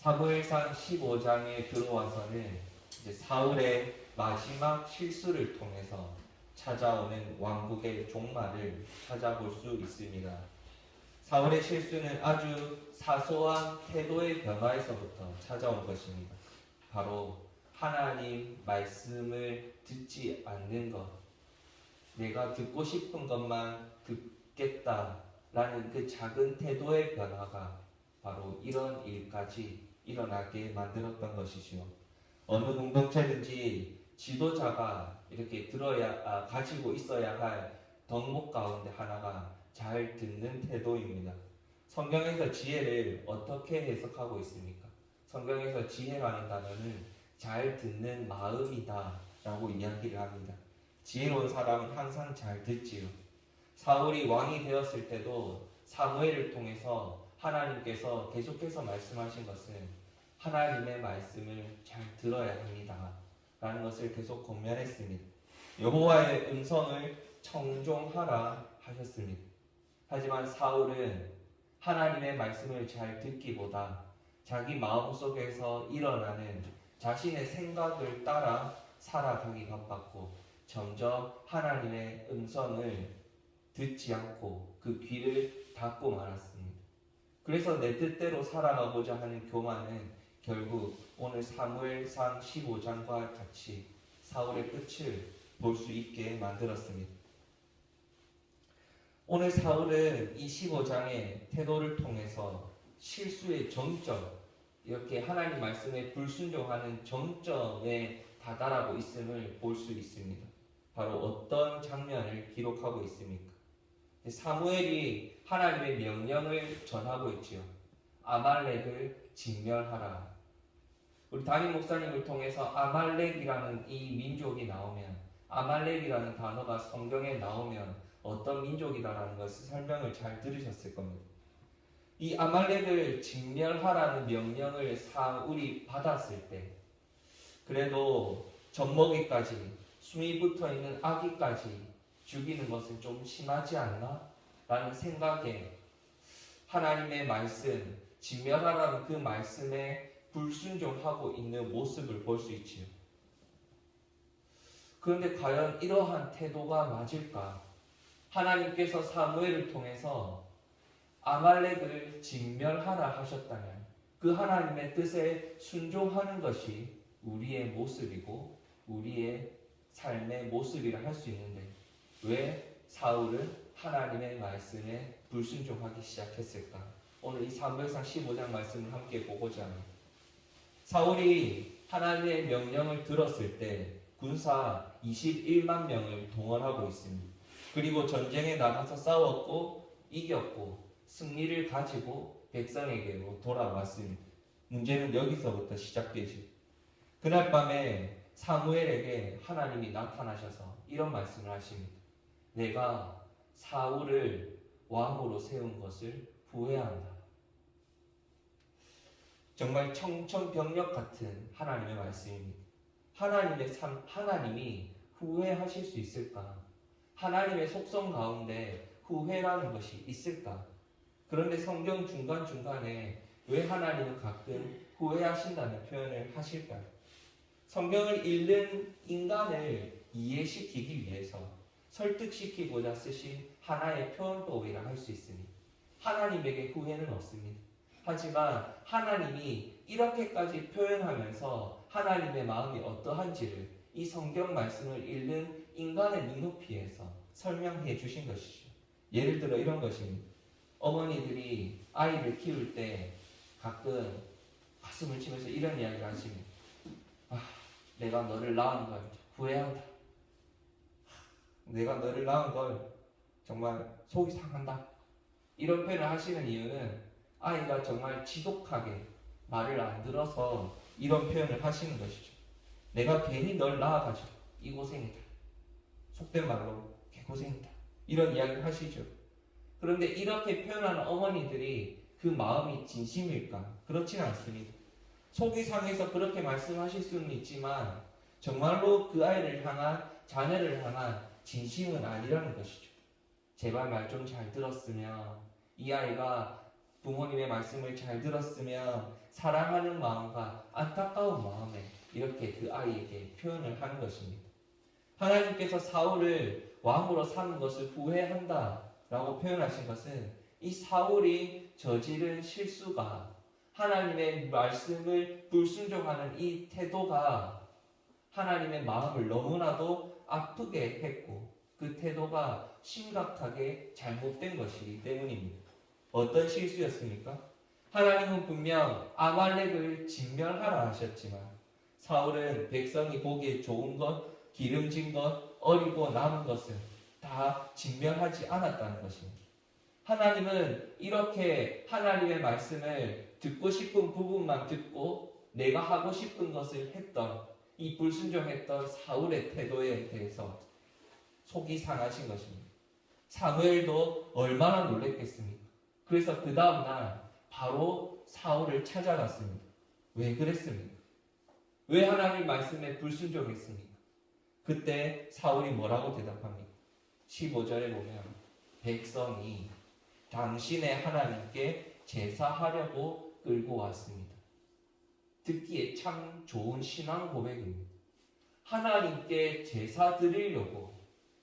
사무엘상 15장에 들어와서는 이제 사울의 마지막 실수를 통해서 찾아오는 왕국의 종말을 찾아볼 수 있습니다. 사울의 실수는 아주 사소한 태도의 변화에서부터 찾아온 것입니다. 바로 하나님 말씀을 듣지 않는 것, 내가 듣고 싶은 것만 듣겠다라는 그 작은 태도의 변화가 바로 이런 일까지 일어나게 만들었던 것이지요. 어느 공동체든지 지도자가 이렇게 가지고 있어야 할 덕목 가운데 하나가 잘 듣는 태도입니다. 성경에서 지혜를 어떻게 해석하고 있습니까? 성경에서 지혜라는 단어는 잘 듣는 마음이다 라고 이야기를 합니다. 지혜로운 사람은 항상 잘 듣지요. 사울이 왕이 되었을 때도 사무엘을 통해서 하나님께서 계속해서 말씀하신 것은 하나님의 말씀을 잘 들어야 합니다 라는 것을 계속 권면했습니다. 여호와의 음성을 청종하라 하셨습니다. 하지만 사울은 하나님의 말씀을 잘 듣기보다 자기 마음속에서 일어나는 자신의 생각을 따라 살아가기 바빴고 점점 하나님의 음성을 듣지 않고 그 귀를 닫고 말았습니다. 그래서 내 뜻대로 살아가고자 하는 교만은 결국 오늘 사무엘상 15장과 같이 사울의 끝을 볼 수 있게 만들었습니다. 오늘 사울은 이 15장의 태도를 통해서 실수의 정점, 이렇게 하나님 말씀에 불순종하는 정점에 다다라고 있음을 볼 수 있습니다. 바로 어떤 장면을 기록하고 있습니까? 사무엘이 하나님의 명령을 전하고 있지요. 아말렉을 진멸하라. 우리 담임 목사님을 통해서 아말렉이라는 이 민족이 나오면, 아말렉이라는 단어가 성경에 나오면 어떤 민족이다라는 것을 설명을 잘 들으셨을 겁니다. 이 아말렉을 진멸하라는 명령을 사울이 받았을 때 그래도 젖먹이까지 숨이 붙어있는 아기까지 죽이는 것은 좀 심하지 않나? 라는 생각에 하나님의 말씀, 진멸하라는 그 말씀에 불순종하고 있는 모습을 볼 수 있지요. 그런데 과연 이러한 태도가 맞을까? 하나님께서 사무엘을 통해서 아말렉을 진멸하라 하셨다면 그 하나님의 뜻에 순종하는 것이 우리의 모습이고 우리의 삶의 모습이라 할 수 있는데 왜 사울은 하나님의 말씀에 불순종하기 시작했을까? 오늘 이 사무엘상 15장 말씀을 함께 보고자 합니다. 사울이 하나님의 명령을 들었을 때 군사 21만 명을 동원하고 있습니다. 그리고 전쟁에 나가서 싸웠고 이겼고 승리를 가지고 백성에게로 돌아왔습니다. 문제는 여기서부터 시작되지. 그날 밤에 사무엘에게 하나님이 나타나셔서 이런 말씀을 하십니다. 내가 사울을 왕으로 세운 것을 후회한다. 정말 청천벽력 같은 하나님의 말씀입니다. 하나님이 후회하실 수 있을까? 하나님의 속성 가운데 후회라는 것이 있을까? 그런데 성경 중간중간에 왜 하나님은 가끔 후회하신다는 표현을 하실까요? 성경을 읽는 인간을 이해시키기 위해서 설득시키고자 쓰신 하나의 표현법이라 할 수 있습니다. 하나님에게 후회는 없습니다. 하지만 하나님이 이렇게까지 표현하면서 하나님의 마음이 어떠한지를 이 성경 말씀을 읽는 인간의 눈높이에서 설명해 주신 것이죠. 예를 들어 이런 것입니다. 어머니들이 아이를 키울 때 가끔 가슴을 치면서 이런 이야기를 하십니다. 내가 너를 낳은 걸 후회한다. 내가 너를 낳은 걸 정말 속이 상한다. 이런 표현을 하시는 이유는 아이가 정말 지독하게 말을 안 들어서 이런 표현을 하시는 것이죠. 내가 괜히 널 낳아가지고 이 고생이다. 속된 말로 개고생이다. 이런 이야기를 하시죠. 그런데 이렇게 표현하는 어머니들이 그 마음이 진심일까? 그렇지는 않습니다. 속이 상해서 그렇게 말씀하실 수는 있지만 정말로 그 아이를 향한, 자녀를 향한 진심은 아니라는 것이죠. 제발 말 좀 잘 들었으면 이 아이가 부모님의 말씀을 잘 들었으면 사랑하는 마음과 안타까운 마음에 이렇게 그 아이에게 표현을 하는 것입니다. 하나님께서 사울을 왕으로 삼은 것을 후회한다 라고 표현하신 것은 이 사울이 저지른 실수가 하나님의 말씀을 불순종하는 이 태도가 하나님의 마음을 너무나도 아프게 했고 그 태도가 심각하게 잘못된 것이기 때문입니다. 어떤 실수였습니까? 하나님은 분명 아말렉을 진멸하라 하셨지만 사울은 백성이 보기에 좋은 것, 기름진 것, 어리고 남은 것은 다 진멸하지 않았다는 것입니다. 하나님은 이렇게 하나님의 말씀을 듣고 싶은 부분만 듣고 내가 하고 싶은 것을 했던 이 불순종했던 사울의 태도에 대해서 속이 상하신 것입니다. 사무엘도 얼마나 놀랬겠습니까? 그래서 그 다음날 바로 사울을 찾아갔습니다. 왜 그랬습니까? 왜 하나님 말씀에 불순종했습니까? 그때 사울이 뭐라고 대답합니까? 15절에 보면 백성이 당신의 하나님께 제사하려고 끌고 왔습니다. 듣기에 참 좋은 신앙 고백입니다. 하나님께 제사 드리려고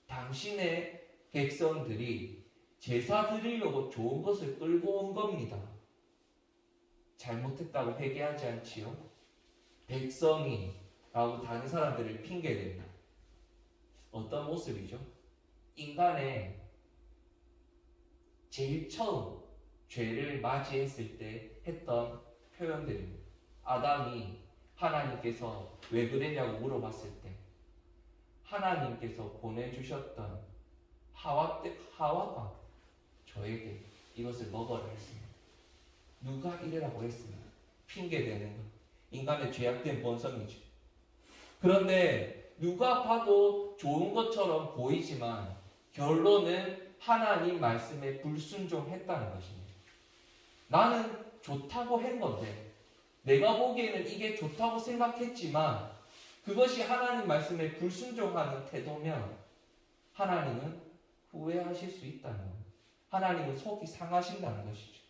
당신의 백성들이 제사 드리려고 좋은 것을 끌고 온 겁니다. 잘못했다고 회개하지 않지요? 백성이 라고 다른 사람들을 핑계댑니다. 어떤 모습이죠? 인간의 제일 처음 죄를 맞이했을 때 했던 표현들입니다. 아담이 하나님께서 왜 그랬냐고 물어봤을 때 하나님께서 보내주셨던 하와가 저에게 이것을 먹어라 했습니다. 누가 이래라고 했습니다. 핑계대는 것. 인간의 죄악된 본성이죠. 그런데 누가 봐도 좋은 것처럼 보이지만 결론은 하나님 말씀에 불순종했다는 것입니다. 나는 좋다고 한 건데 내가 보기에는 이게 좋다고 생각했지만 그것이 하나님 말씀에 불순종하는 태도면 하나님은 후회하실 수 있다는 겁니다. 하나님은 속이 상하신다는 것이죠.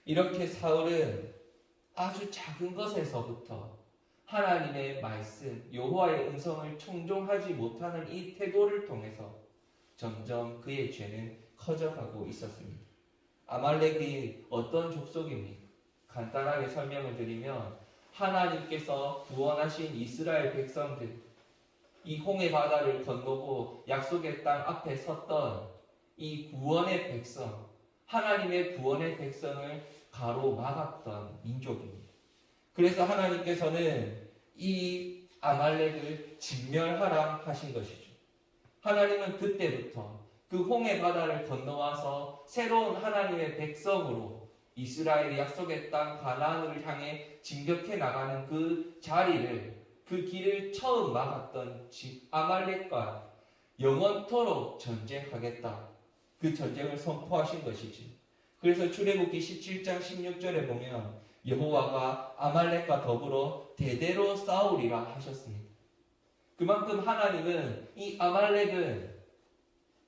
이렇게 사울은 아주 작은 것에서부터 하나님의 말씀, 여호와의 음성을 청종하지 못하는 이 태도를 통해서 점점 그의 죄는 커져가고 있었습니다. 아말렉이 어떤 족속입니까? 간단하게 설명을 드리면 하나님께서 구원하신 이스라엘 백성들, 이 홍해 바다를 건너고 약속의 땅 앞에 섰던 이 구원의 백성, 하나님의 구원의 백성을 가로막았던 민족입니다. 그래서 하나님께서는 이 아말렉을 진멸하라 하신 것이죠. 하나님은 그때부터 그 홍해 바다를 건너와서 새로운 하나님의 백성으로 이스라엘의 약속의 땅 가나안을 향해 진격해 나가는 그 자리를, 그 길을 처음 막았던 아말렉과 영원토록 전쟁하겠다. 그 전쟁을 선포하신 것이지. 그래서 출애굽기 17장 16절에 보면 여호와가 아말렉과 더불어 대대로 싸우리라 하셨습니다. 그만큼 하나님은 이 아말렉은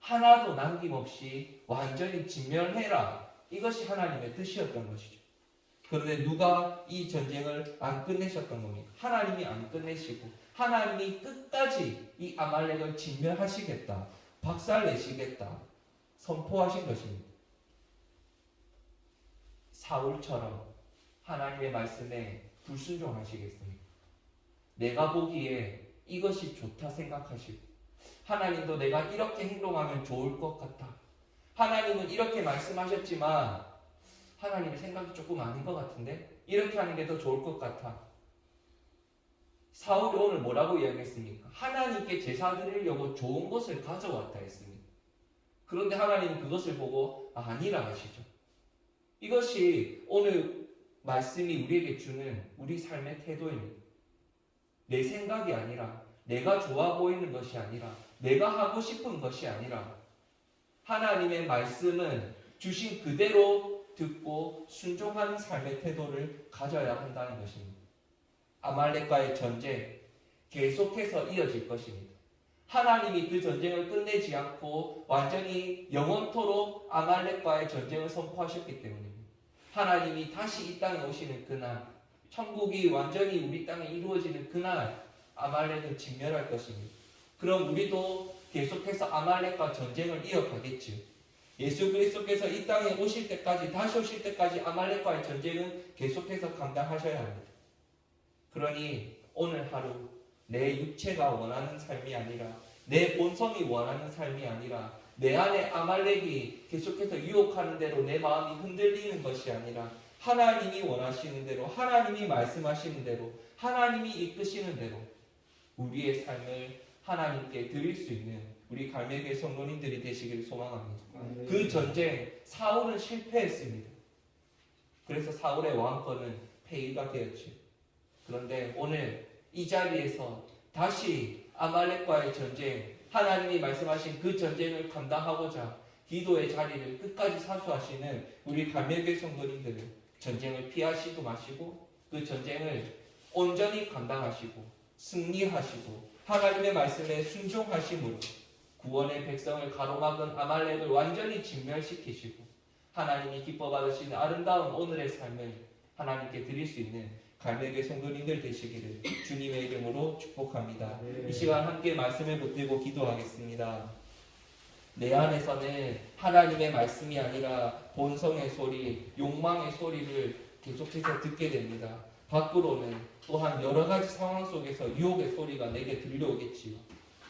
하나도 남김없이 완전히 진멸해라. 이것이 하나님의 뜻이었던 것이죠. 그런데 누가 이 전쟁을 안 끝내셨던 겁니까? 하나님이 안 끝내시고 하나님이 끝까지 이 아말렉을 진멸하시겠다. 박살내시겠다. 선포하신 것입니다. 사울처럼 하나님의 말씀에 불순종하시겠습니까? 내가 보기에 이것이 좋다 생각하시고 하나님도 내가 이렇게 행동하면 좋을 것 같다. 하나님은 이렇게 말씀하셨지만 하나님의 생각이 조금 아닌 것 같은데 이렇게 하는 게 더 좋을 것 같아. 사울이 오늘 뭐라고 이야기했습니까? 하나님께 제사 드리려고 좋은 것을 가져왔다 했습니다. 그런데 하나님은 그것을 보고 아니라 하시죠. 이것이 오늘 말씀이 우리에게 주는 우리 삶의 태도입니다. 내 생각이 아니라 내가 좋아 보이는 것이 아니라 내가 하고 싶은 것이 아니라 하나님의 말씀은 주신 그대로 듣고 순종하는 삶의 태도를 가져야 한다는 것입니다. 아말렉과의 전쟁 계속해서 이어질 것입니다. 하나님이 그 전쟁을 끝내지 않고 완전히 영원토록 아말렉과의 전쟁을 선포하셨기 때문입니다. 하나님이 다시 이 땅에 오시는 그날, 천국이 완전히 우리 땅에 이루어지는 그날 아말렉을 진멸할 것입니다. 그럼 우리도 계속해서 아말렉과 전쟁을 이어가겠지요. 예수 그리스도께서 이 땅에 오실 때까지, 다시 오실 때까지 아말렉과의 전쟁은 계속해서 감당하셔야 합니다. 그러니 오늘 하루 내 육체가 원하는 삶이 아니라, 내 본성이 원하는 삶이 아니라, 내 안에 아말렉이 계속해서 유혹하는 대로 내 마음이 흔들리는 것이 아니라, 하나님이 원하시는 대로, 하나님이 말씀하시는 대로, 하나님이 이끄시는 대로 우리의 삶을 하나님께 드릴 수 있는 우리 갈매기의 성도님들이 되시기를 소망합니다. 그 전쟁, 사울은 실패했습니다. 그래서 사울의 왕권은 폐위가 되었죠. 그런데 오늘 이 자리에서 다시 아말렉과의 전쟁, 하나님이 말씀하신 그 전쟁을 감당하고자 기도의 자리를 끝까지 사수하시는 우리 갈매기의 성도님들은 전쟁을 피하시고 마시고 그 전쟁을 온전히 감당하시고 승리하시고 하나님의 말씀에 순종하심으로 구원의 백성을 가로막은 아말렉을 완전히 진멸시키시고 하나님이 기뻐 받으시는 아름다운 오늘의 삶을 하나님께 드릴 수 있는 갈매기의 성도님들 되시기를 주님의 이름으로 축복합니다. 이 시간 함께 말씀을 붙들고 기도하겠습니다. 내 안에서는 하나님의 말씀이 아니라 본성의 소리, 욕망의 소리를 계속해서 듣게 됩니다. 밖으로는 또한 여러 가지 상황 속에서 유혹의 소리가 내게 들려오겠지요.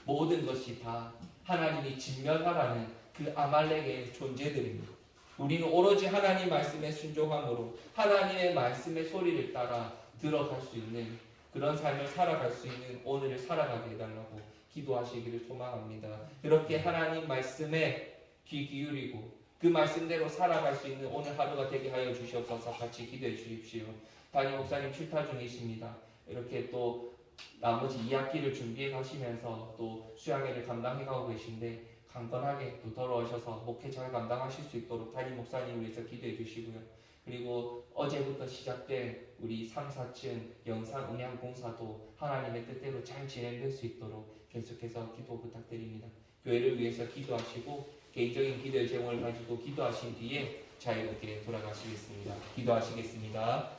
모든 것이 다 하나님이 진멸하라는 그 아말렉의 존재들입니다. 우리는 오로지 하나님 말씀에 순종함으로 하나님의 말씀의 소리를 따라 들어갈 수 있는 그런 삶을 살아갈 수 있는 오늘을 살아가게 해달라고 기도하시기를 소망합니다. 그렇게 하나님 말씀에 귀 기울이고 그 말씀대로 살아갈 수 있는 오늘 하루가 되게 하여 주시옵소서. 같이 기도해 주십시오. 담임 목사님 출타 중이십니다. 이렇게 또 나머지 2학기를 준비해 가시면서 또 수양회를 감당해 가고 계신데 강건하게 또 돌아오셔서 목회 잘 감당하실 수 있도록 담임 목사님을 위해서 기도해 주시고요. 그리고 어제부터 시작된 우리 3, 4층 영상 음향 공사도 하나님의 뜻대로 잘 진행될 수 있도록 계속해서 기도 부탁드립니다. 교회를 위해서 기도하시고 개인적인 기도의 제목을 가지고 기도하신 뒤에 자유롭게 돌아가시겠습니다. 기도하시겠습니다.